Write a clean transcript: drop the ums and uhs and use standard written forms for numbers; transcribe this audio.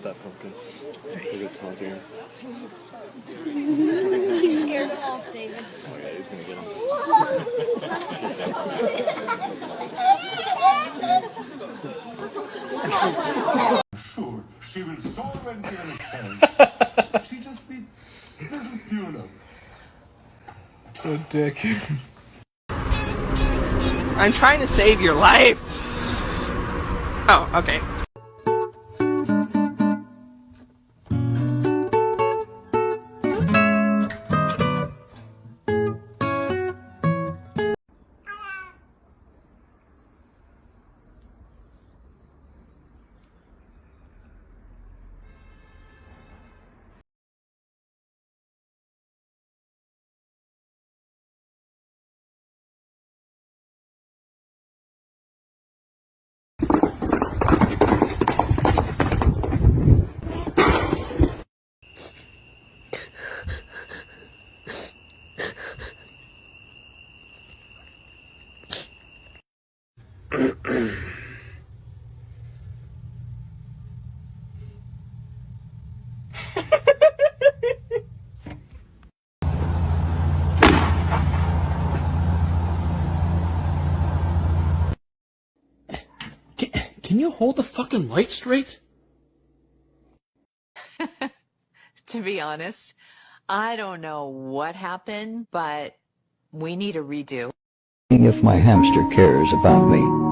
Get that pumpkin. Look at taunting her. He's scared off, David. Oh yeah, he's gonna get him. Sure, she will soar and be an chance. She just need little tuna. What a dick. I'm trying to save your life. Oh, okay. Can you hold the fucking light straight? To be honest, I don't know what happened, but we need a redo. If my hamster cares about me.